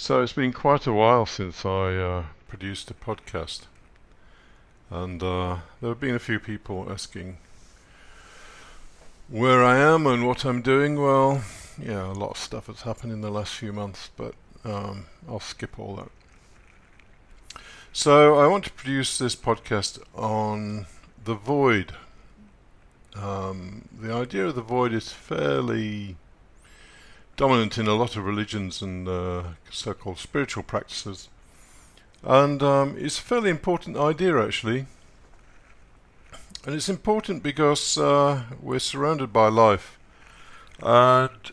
So it's been quite a while since I produced a podcast, and there have been a few people asking where I am and what I'm doing. Well, yeah, a lot of stuff has happened in the last few months, but I'll skip all that. So I want to produce this podcast on the void. The idea of the void is fairly dominant in a lot of religions and so-called spiritual practices, and it's a fairly important idea actually. And it's important because we're surrounded by life, and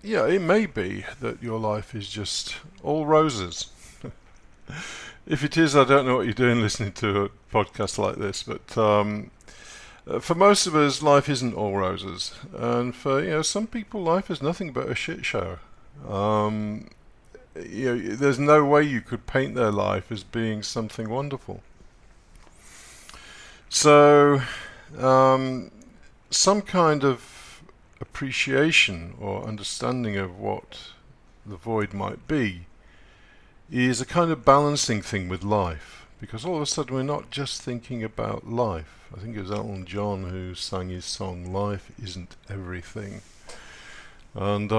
yeah, it may be that your life is just all roses. If it is, I don't know what you're doing listening to a podcast like this, but for most of us, life isn't all roses, and for some people, life is nothing but a shit show. There's no way you could paint their life as being something wonderful. So, some kind of appreciation or understanding of what the void might be is a kind of balancing thing with life, because all of a sudden we're not just thinking about life. I think it was Elton John who sang his song, "Life Isn't Everything." And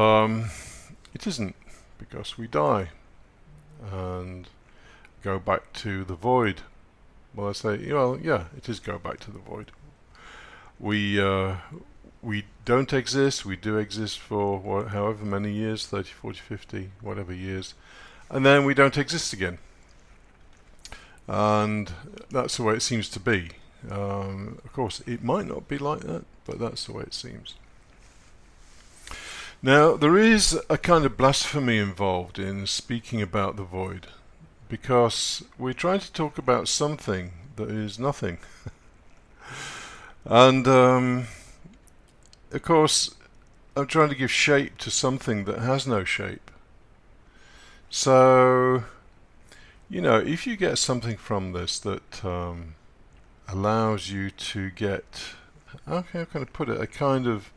it isn't, because we die and go back to the void. Well, I say, well, yeah, it is go back to the void. We don't exist, we do exist for however many years, 30, 40, 50, whatever years, and then we don't exist again. And that's the way it seems to be. Of course, it might not be like that, but that's the way it seems. Now, there is a kind of blasphemy involved in speaking about the void, because we're trying to talk about something that is nothing. And, of course, I'm trying to give shape to something that has no shape. So, if you get something from this that allows you to get, okay, how can I put it, a kind of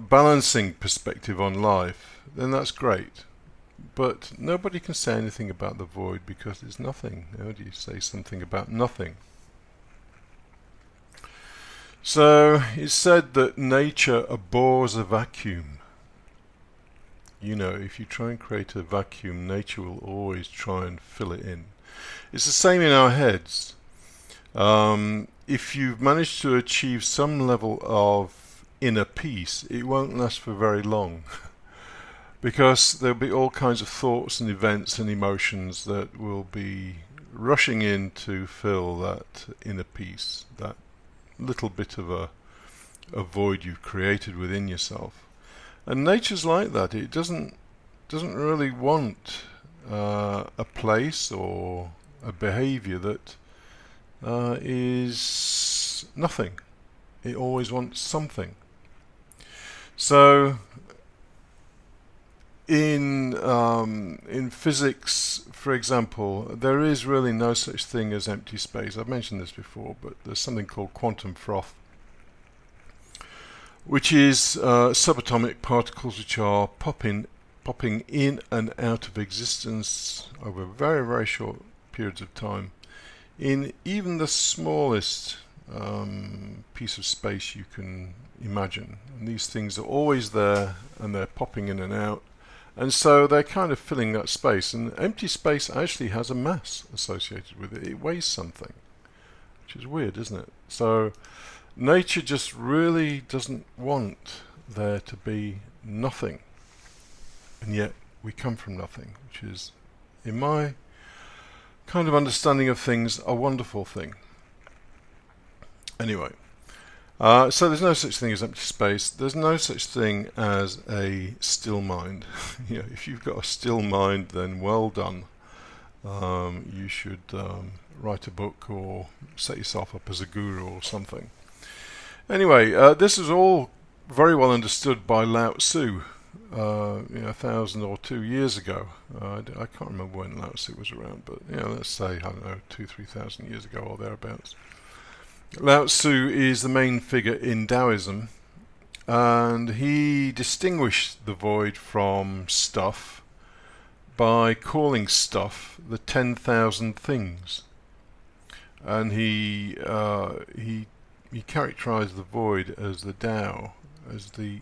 balancing perspective on life, then that's great. But nobody can say anything about the void because it's nothing. How do you say something about nothing? So it's said that nature abhors a vacuum. If you try and create a vacuum, nature will always try and fill it in. It's the same in our heads. If you've managed to achieve some level of inner peace, it won't last for very long. Because there'll be all kinds of thoughts and events and emotions that will be rushing in to fill that inner peace, that little bit of a void you've created within yourself. And nature's like that. It doesn't really want a place or a behavior that is nothing. It always wants something. So in physics, for example, there is really no such thing as empty space. I've mentioned this before, but there's something called quantum froth, which is subatomic particles which are popping in and out of existence over very, very short periods of time in even the smallest piece of space you can imagine. And these things are always there, and they're popping in and out. And so they're kind of filling that space. And empty space actually has a mass associated with it. It weighs something, which is weird, isn't it? So nature just really doesn't want there to be nothing. And yet we come from nothing, which is, in my kind of understanding of things, a wonderful thing. Anyway. So there's no such thing as empty space. There's no such thing as a still mind. If you've got a still mind, then well done. You should write a book or set yourself up as a guru or something. Anyway, this is all very well understood by Lao Tzu 1,000 or 2 years ago. I can't remember when Lao Tzu was around, but let's say, I don't know, 2,000-3,000 years ago or thereabouts. Lao Tzu is the main figure in Taoism, and he distinguished the void from stuff by calling stuff the 10,000 things. And he characterized the void as the Tao, as the,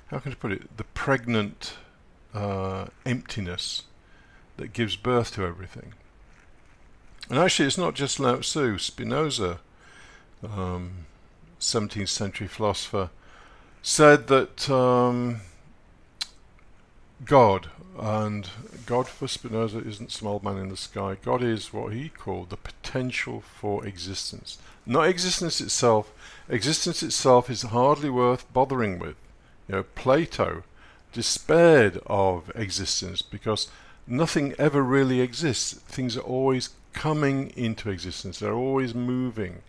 how can I put it, the pregnant emptiness that gives birth to everything. And actually it's not just Lao Tzu. Spinoza, 17th century philosopher, said that God, and God for Spinoza isn't some old man in the sky. God is what he called the potential for existence. Not existence itself. Existence itself is hardly worth bothering with. You know, Plato despaired of existence because nothing ever really exists. Things are always coming into existence. They're always moving.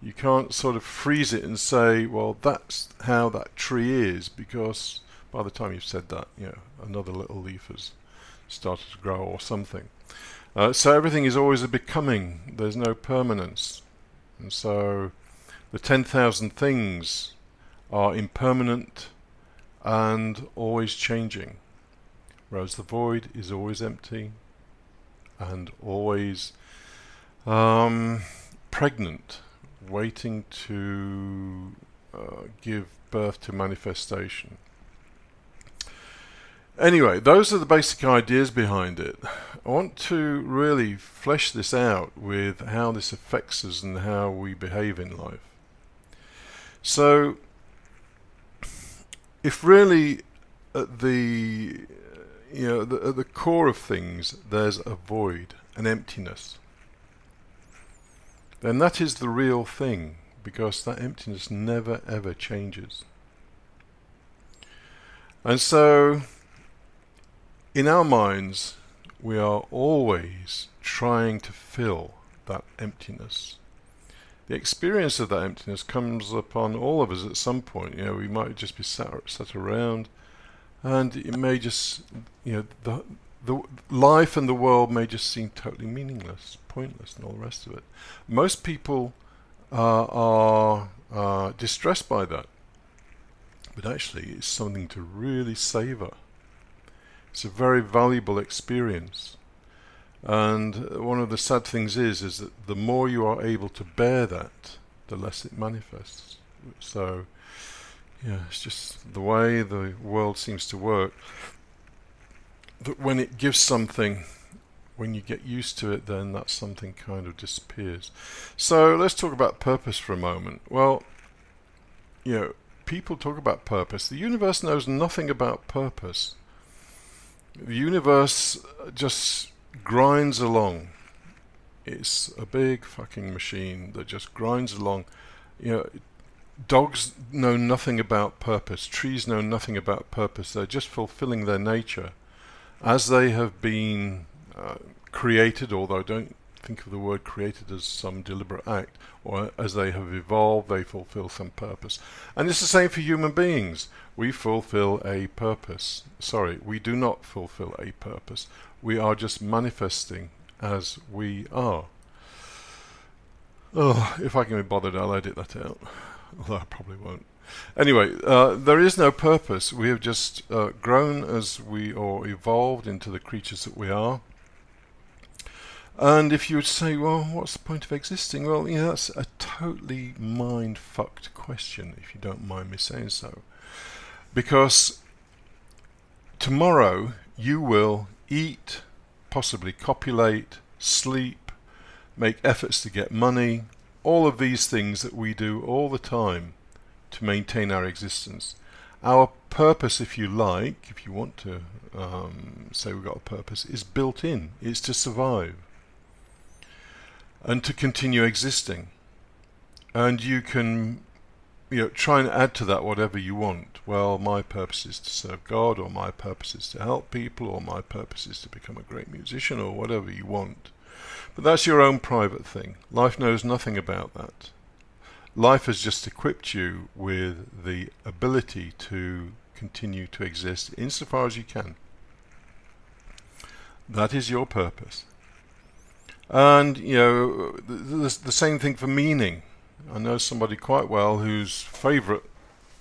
You can't sort of freeze it and say, well, that's how that tree is, because by the time you've said that, you know, another little leaf has started to grow or something. So everything is always a becoming. There's no permanence. And so the 10,000 things are impermanent and always changing, whereas the void is always empty and always pregnant, waiting to give birth to manifestation. Anyway, those are the basic ideas behind it. I want to really flesh this out with how this affects us and how we behave in life. So, if really at the at the core of things there's a void, an emptiness, then that is the real thing, because that emptiness never ever changes. And so, in our minds, we are always trying to fill that emptiness. The experience of that emptiness comes upon all of us at some point. You know, we might just be sat around, and it may just, you know, the life and the world may just seem totally meaningless, pointless, and all the rest of it. Most people are distressed by that, but actually it's something to really savor. It's a very valuable experience. And one of the sad things is that the more you are able to bear that, the less it manifests. So, yeah, it's just the way the world seems to work. That when it gives something, when you get used to it, then that something kind of disappears. So let's talk about purpose for a moment. Well, you know, people talk about purpose. The universe knows nothing about purpose. The universe just grinds along. It's a big fucking machine that just grinds along. You know, dogs know nothing about purpose. Trees know nothing about purpose. They're just fulfilling their nature as they have been created, although don't think of the word created as some deliberate act, or as they have evolved, they fulfill some purpose. And it's the same for human beings. We fulfill a purpose. Sorry, we do not fulfill a purpose. We are just manifesting as we are. Oh, if I can be bothered, I'll edit that out. Although I probably won't. Anyway, there is no purpose. We have just grown as we, or evolved into the creatures that we are. And if you would say, well, what's the point of existing? Well, you know, that's a totally mind-fucked question, if you don't mind me saying so. Because tomorrow you will eat, possibly copulate, sleep, make efforts to get money, all of these things that we do all the time to maintain our existence. Our purpose, if you like, if you want to say we've got a purpose, is built in. It's to survive and to continue existing. And you can, you know, try and add to that whatever you want. Well, my purpose is to serve God, or my purpose is to help people, or my purpose is to become a great musician, or whatever you want. But that's your own private thing. Life knows nothing about that. Life has just equipped you with the ability to continue to exist insofar as you can. That is your purpose. And, you know, the same thing for meaning. I know somebody quite well whose favourite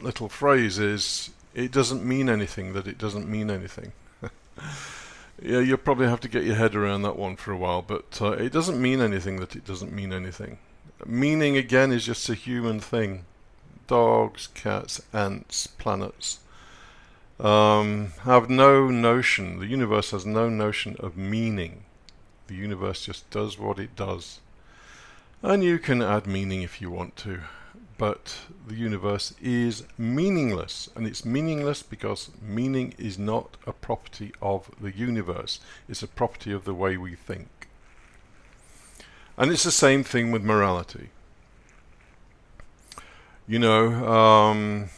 little phrase is, it doesn't mean anything that it doesn't mean anything. Yeah, you'll probably have to get your head around that one for a while, but it doesn't mean anything that it doesn't mean anything. Meaning, again, is just a human thing. Dogs, cats, ants, planets have no notion, the universe has no notion of meaning. The universe just does what it does. And you can add meaning if you want to, but the universe is meaningless, and it's meaningless because meaning is not a property of the universe, it's a property of the way we think. And it's the same thing with morality. You know,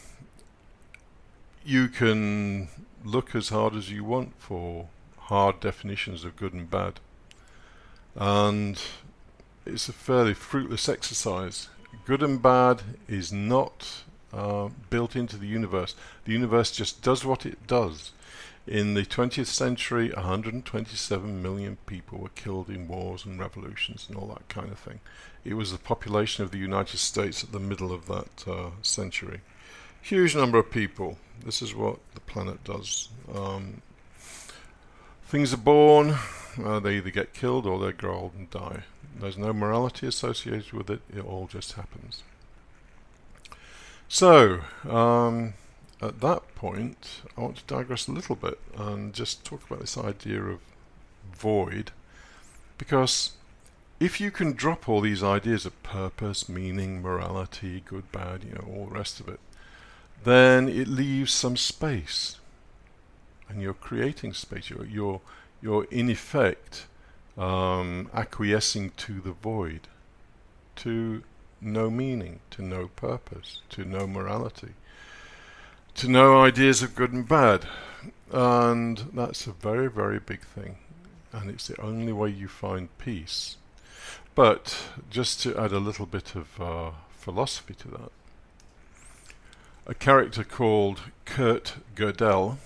you can look as hard as you want for hard definitions of good and bad, and it's a fairly fruitless exercise. Good and bad is not built into the universe. The universe just does what it does. In the 20th century, 127 million people were killed in wars and revolutions and all that kind of thing. It was the population of the United States at the middle of that century. Huge number of people. This is what the planet does. Things are born, they either get killed or they grow old and die. There's no morality associated with it, it all just happens. So, at that point, I want to digress a little bit and just talk about this idea of void, because if you can drop all these ideas of purpose, meaning, morality, good, bad, you know, all the rest of it, then it leaves some space, and you're creating space. You're in effect acquiescing to the void, to no meaning, to no purpose, to no morality, to no ideas of good and bad. And that's a very, very big thing, and it's the only way you find peace. But just to add a little bit of philosophy to that, a character called Gödel,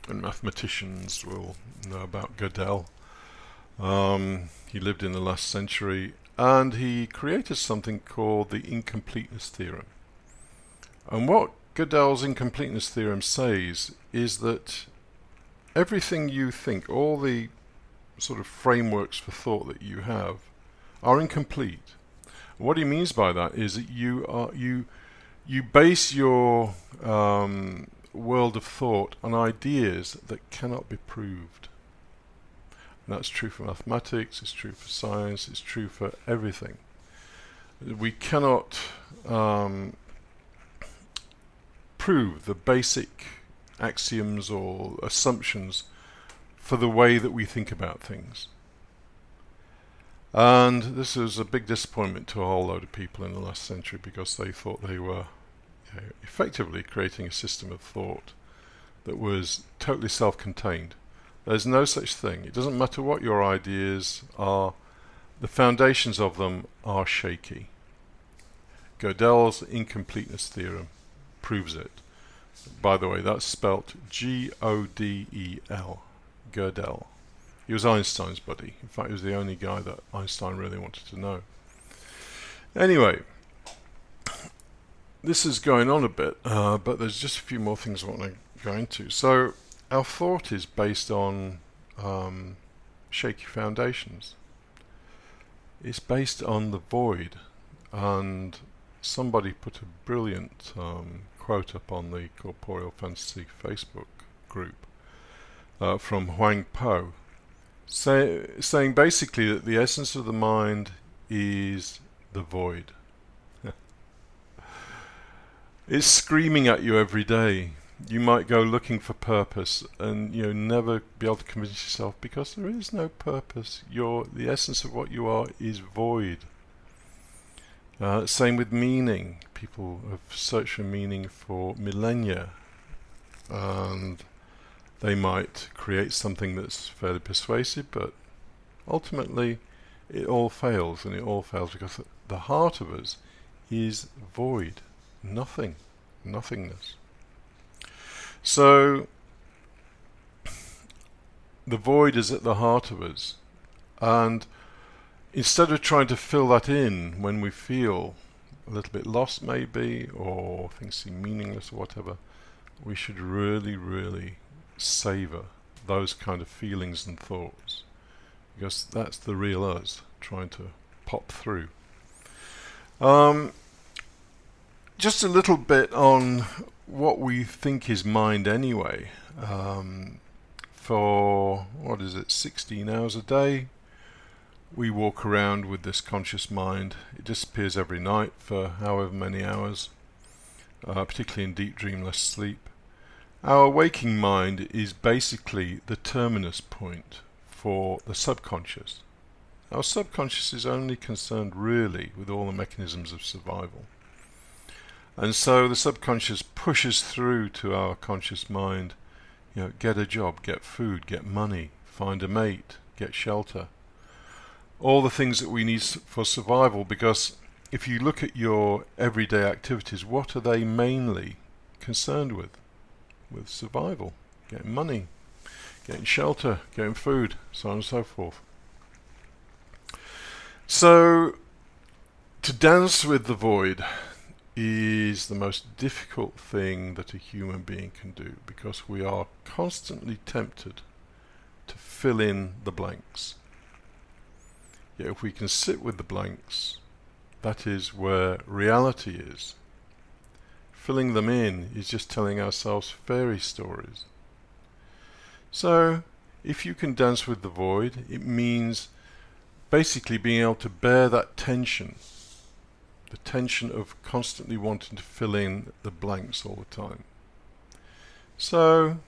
and mathematicians will know about Gödel. He lived in the last century, and he created something called the Incompleteness Theorem. And what Gödel's Incompleteness Theorem says is that everything you think, all the sort of frameworks for thought that you have, are incomplete. What he means by that is that you base your world of thought on ideas that cannot be proved. And that's true for mathematics, it's true for science, it's true for everything. We cannot prove the basic axioms or assumptions for the way that we think about things. And this was a big disappointment to a whole load of people in the last century, because they thought they were effectively creating a system of thought that was totally self-contained. There's no such thing. It doesn't matter what your ideas are, the foundations of them are shaky. Gödel's Incompleteness Theorem proves it. By the way, that's spelt G-O-D-E-L, Gödel. He was Einstein's buddy. In fact, he was the only guy that Einstein really wanted to know. Anyway, this is going on a bit, but there's just a few more things I want to go into. So, our thought is based on shaky foundations. It's based on the void, and somebody put a brilliant quote up on the Corporeal Fantasy Facebook group from Huang Po, saying basically that the essence of the mind is the void. It's screaming at you every day. You might go looking for purpose and never be able to convince yourself, because there is no purpose. The essence of what you are is void. Same with meaning. People have searched for meaning for millennia, and they might create something that's fairly persuasive, but ultimately it all fails, and it all fails because the heart of us is void, nothing, nothingness. So the void is at the heart of us, and instead of trying to fill that in when we feel a little bit lost maybe, or things seem meaningless or whatever, we should really, really savour those kind of feelings and thoughts, because that's the real us trying to pop through. Just a little bit on what we think is mind anyway. For, 16 hours a day, we walk around with this conscious mind. It disappears every night for however many hours, particularly in deep dreamless sleep. Our waking mind is basically the terminus point for the subconscious. Our subconscious is only concerned really with all the mechanisms of survival. And so the subconscious pushes through to our conscious mind, get a job, get food, get money, find a mate, get shelter. All the things that we need for survival, because if you look at your everyday activities, what are they mainly concerned with? With survival, getting money, getting shelter, getting food, so on and so forth. So, to dance with the void is the most difficult thing that a human being can do, because we are constantly tempted to fill in the blanks. Yet if we can sit with the blanks, that is where reality is. Filling them in is just telling ourselves fairy stories. So, if you can dance with the void, it means basically being able to bear that tension. The tension of constantly wanting to fill in the blanks all the time. So,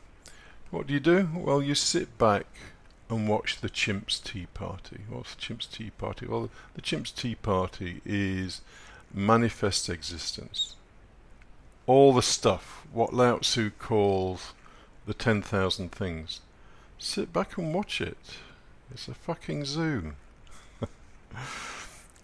what do? Well, you sit back and watch the Chimps Tea Party. What's the Chimps Tea Party? Well, the Chimps Tea Party is manifest existence. All the stuff, what Lao Tzu calls the 10,000 things. Sit back and watch it. It's a fucking zoo.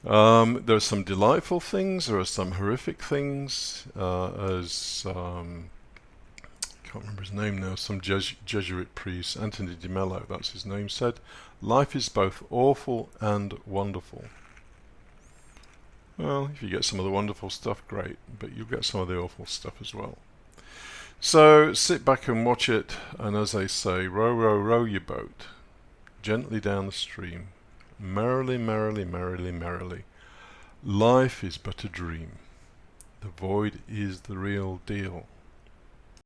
There are some delightful things, there are some horrific things, as can't remember his name now, some Jesuit priest, Anthony de Mello, that's his name, said, life is both awful and wonderful. Well, if you get some of the wonderful stuff, great, but you'll get some of the awful stuff as well. So sit back and watch it, and as they say, row, row, row your boat gently down the stream. Merrily, merrily, merrily, merrily. Life is but a dream. The void is the real deal.